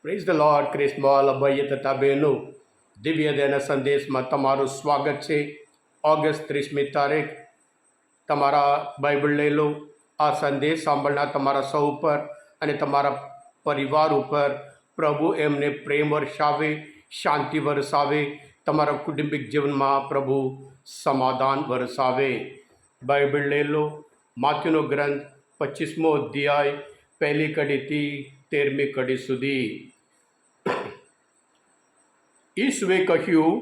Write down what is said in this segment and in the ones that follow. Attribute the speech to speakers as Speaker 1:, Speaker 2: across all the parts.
Speaker 1: Praise the lord. ક્રિસ્મોલ ભાઈ તથા બહેનો, દિવ્ય દયાના સંદેશમાં તમારું સ્વાગત છે. ઓગસ્ટ 30મી તારીખ. તમારા બાઇબલ લઈ લો. આ સંદેશ સાંભળનાર તમારા સૌ ઉપર અને તમારા પરિવાર ઉપર પ્રભુ એમને પ્રેમ વરસાવે, શાંતિ વરસાવે. તમારા કુટુંબિક જીવનમાં પ્રભુ સમાધાન વરસાવે. બાઇબલ લઈ લો. માથ્યુનો ગ્રંથ 25મો અધ્યાય 1લી કડીથી 13મી કડી સુધી. ઈસુએ કહ્યું,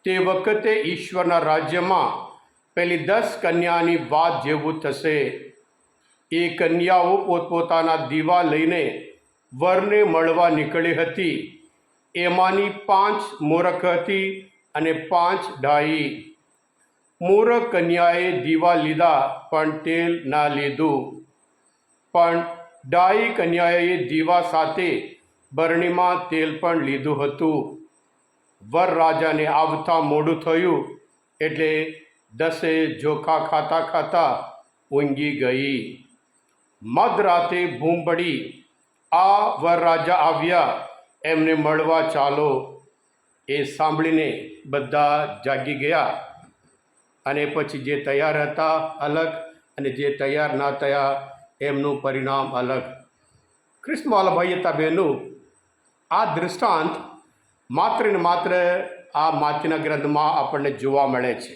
Speaker 1: તે વખતે ઈશ્વરના રાજ્યમાં પેલી 10 કન્યાની વાત જેવું થશે. એ કન્યાઓ પોતપોતાના દીવા લઈને વરને મળવા નીકળી હતી. એમાંની 5 મૂરખ હતી અને 5 ડાહી. મૂરખ કન્યાએ દીવા લીધા પણ તેલ ના લીધું, પણ ડાહી કન્યાએ દીવા સાથે બરણીમાં તેલ પણ લીધું હતું. વરરાજાને આવતા મોડું થયું એટલે 10 જોખા ખાતા ખાતા ઊંઘી ગઈ. મધરાતે બૂમ પડી, આ વરરાજા આવ્યા, એમને મળવા ચાલો. એ સાંભળીને બધા જાગી ગયા. અને પછી જે તૈયાર હતા અલગ અને જે તૈયાર ના થયા એમનું પરિણામ અલગ. ખ્રિસ્તવાલા ભાઈ હતા બહેનો, આ દૃષ્ટાંત માત્ર ને માત્ર આ માથ્યુના ગ્રંથમાં આપણને જોવા મળે છે.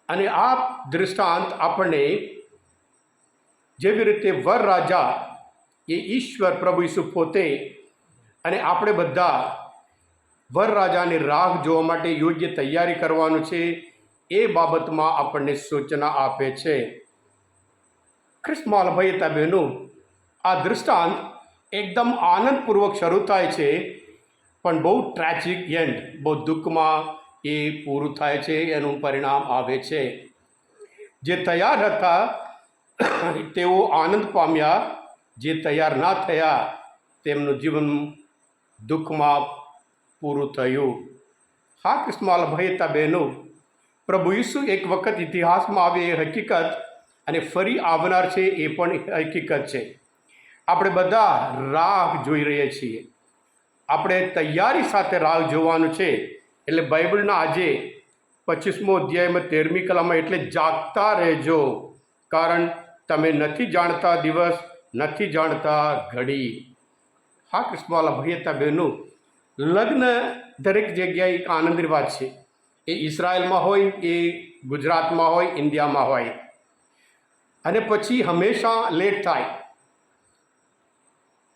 Speaker 1: અને આ દૃષ્ટાંત આપણને જેવી રીતે વરરાજા એ ઈશ્વર પ્રભુ ઈસુ પોતે અને આપણે બધા વરરાજાની રાહ જોવા માટે યોગ્ય તૈયારી કરવાનું છે, એ બાબતમાં આપણને સૂચના આપે છે. ખ્રિસ્તવાલા ભાઈ હતા બહેનો, આ દૃષ્ટાંત એકદમ આનંદપૂર્વક શરૂ થાય છે, પણ બહુ ટ્રેજિક એન્ડ, બહુ દુઃખમાં એ પૂરું થાય છે. એનું પરિણામ આવે છે. જે તૈયાર હતા તેઓ આનંદ પામ્યા, જે તૈયાર ના થયા તેમનું જીવન દુઃખમાં પૂરું થયું. હા ખ્રિસ્તવાલા ભાઈ હતા બહેનો, પ્રભુ ઈસુ એક વખત ઇતિહાસમાં આવે એ હકીકત અને ફરી આવનાર છે એ પણ હકીકત છે. આપણે બધા રાહ જોઈ રહ્યા છીએ. આપણે તૈયારી સાથે રાહ જોવાનું છે. એટલે બાઇબલના આજે 25મો અધ્યાયમાં 13મી કલામાં એટલે જાગતા રહેજો, કારણ તમે નથી જાણતા દિવસ, નથી જાણતા ઘડી. હા ખ્રિસ્તવાલા ભાઈ હતા બહેનો, લગ્ન દરેક જગ્યાએ એક આનંદની વાત છે. એ ઇઝરાયલમાં હોય, એ ગુજરાતમાં હોય, ઇન્ડિયામાં હોય. અને પછી હંમેશા લેટ થાય,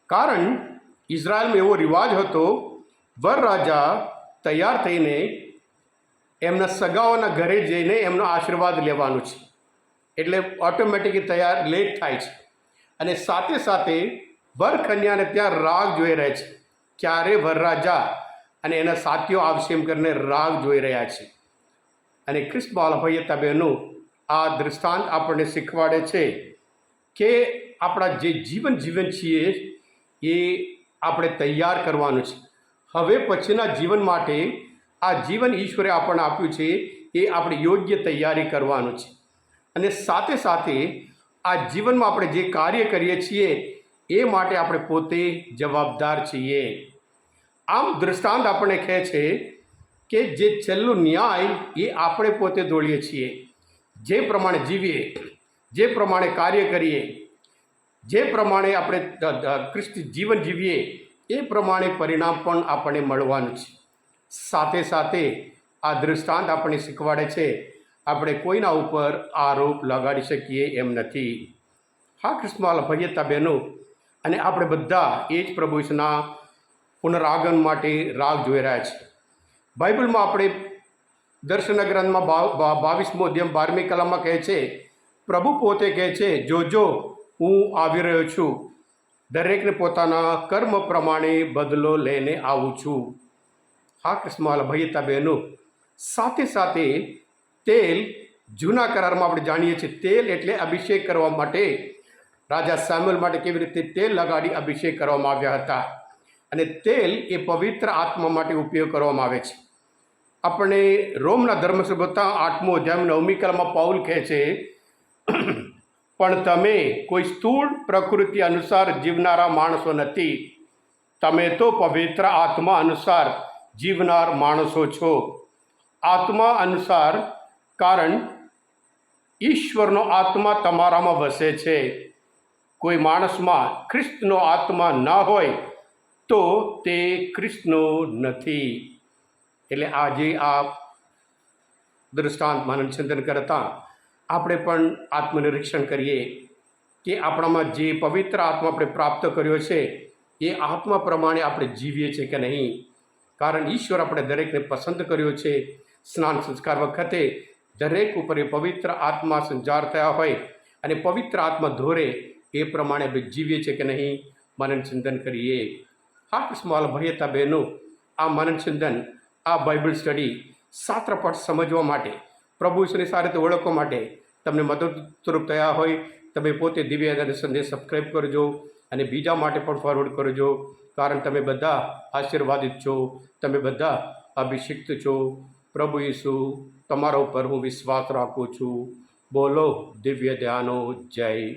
Speaker 1: કારણ ઇઝરાયલમાં એવો રિવાજ હતો, વરરાજા તૈયાર થઈને એમના સગાઓના ઘરે જઈને એમનો આશીર્વાદ લેવાનું છે. એટલે ઓટોમેટિકલી તૈયાર લેટ થાય છે. અને સાથે સાથે વરકન્યાને ત્યાં રાહ જોઈ રહે છે, ક્યારે વરરાજા અને એના સાથીઓ આવશે એમ કરીને રાહ જોઈ રહ્યા છે. અને ખ્રિસ્તવાલા ભાઈ હતા બહેનો, આ દૃષ્ટાંત આપણને શીખવાડે છે કે આપણા જે જીવન છીએ એ આપણે તૈયાર કરવાનું છે. હવે પછીના જીવન માટે આ જીવન ઈશ્વરે આપણને આપ્યું છે, એ આપણે યોગ્ય તૈયારી કરવાનું છે. અને સાથે સાથે આ જીવનમાં આપણે જે કાર્ય કરીએ છીએ એ માટે આપણે પોતે જવાબદાર છીએ. આમ દૃષ્ટાંત આપણને કહે છે કે જે છેલ્લું ન્યાય એ આપણે પોતે દોડીએ છીએ. જે પ્રમાણે જીવીએ, જે પ્રમાણે કાર્ય કરીએ, જે પ્રમાણે આપણે ખ્રિસ્તી જીવન જીવીએ એ પ્રમાણે પરિણામ પણ આપણને મળવાનું છે. સાથે સાથે આ દૃષ્ટાંત આપણને શીખવાડે છે આપણે કોઈના ઉપર આરોપ લગાડી શકીએ એમ નથી. હા ખ્રિસ્તવાલા ભાઈ હતા બહેનો, અને આપણે બધા એ જ પ્રભુ ઈસુના પુનરાગમન માટે રાહ જોઈ રહ્યા છે. બાઇબલમાં આપણે દર્શન ગ્રંથમાં 22મો અધ્યાય 12મી કલામાં કહે છે, પ્રભુ પોતે કહે છે, જોજો હું આવી રહ્યો છું, દરેકને પોતાના કર્મ પ્રમાણે બદલો લઈને આવું છું. હા ખ્રિસ્તવાલા ભાઈ હતા બહેનો, સાથે સાથે તેલ, જૂના કરારમાં આપણે જાણીએ છીએ તેલ એટલે અભિષેક કરવા માટે. રાજા સામ્યુએલ માટે કેવી રીતે તેલ લગાડી અભિષેક કરવામાં આવ્યા હતા. અને તેલ એ પવિત્ર આત્મા માટે ઉપયોગ કરવામાં આવે છે. આપણે રોમના ધર્મસભ્યતા 8મો અધ્યાય 9મી કલામાં પાઉલ કહે છે, પણ તમે કોઈ સ્થૂળ પ્રકૃતિ અનુસાર જીવનારા માણસો નથી. તમે તો પવિત્ર આત્મા અનુસાર જીવનાર માણસો છો. આત્મા અનુસાર, કારણ ઈશ્વરનો આત્મા તમારામાં વસે છે. કોઈ માણસમાં ખ્રિસ્તનો આત્મા ન હોય તો તે ખ્રિસ્તનો નથી. એટલે આજે આ દૃષ્ટાંત મનનચિંતન કરતાં આપણે પણ આત્મનિરીક્ષણ કરીએ કે આપણામાં જે પવિત્ર આત્મા આપણે પ્રાપ્ત કર્યો છે એ આત્મા પ્રમાણે આપણે જીવીએ છીએ કે નહીં. કારણ ઈશ્વર આપણે દરેકને પસંદ કર્યો છે. સ્નાન સંસ્કાર વખતે દરેક ઉપર એ પવિત્ર આત્મા સંચાર થયા હોય અને પવિત્ર આત્મા ધોરે એ પ્રમાણે આપણે જીવીએ છીએ કે નહીં, મનનચિંતન કરીએ. હા સ્મોલ ભાઈ બહેનો, આ મનનચિંતન, આ બાઇબલ સ્ટડી શાસ્ત્રપાઠ સમજવા માટે, પ્રભુ ઈશ્વરની સારી રીતે ઓળખવા માટે તમને મદદરૂપ થયા હોય, તમે પોતે દિવ્ય સંદેશ સબસ્ક્રાઈબ કરજો અને બીજા માટે પણ ફોરવર્ડ કરજો. કારણ તમે બધા આશીર્વાદિત છો, તમે બધા અભિષિક્ત છો. પ્રભુ ઈસુ તમારા ઉપર હું વિશ્વાસ રાખું છું. બોલો દિવ્ય ધ્યાનો. જય